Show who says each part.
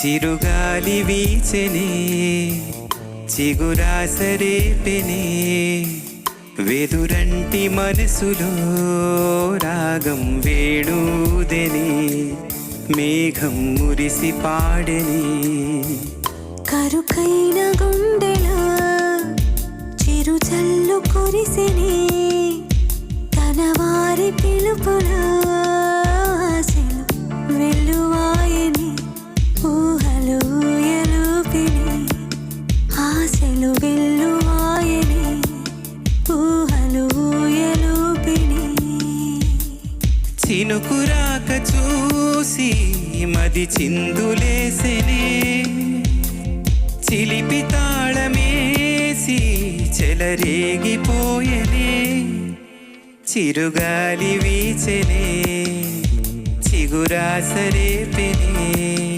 Speaker 1: చిరుగాలి వీచెనే చిగురాసరేపెనే వెదురంటి మనసులో రాగం వేణూదెనే మేఘం మురిసి పాడెనే
Speaker 2: కరుకైన గుండెలో చిరు చల్లు కురిసెనే తన వారి పిలుపులో ఆశలు వెల్లువాయని ఊహలు ఎలుపిని ఆశలు వెల్లువాయని ఊహలు ఎలుపిని
Speaker 1: చినుకురాక చూసి మది చిందులేసెనే చిలిపి తాళమేసి చెలరేగిపోయెనే చిరుగాలి వీచెనే చిగురాసరేపెనే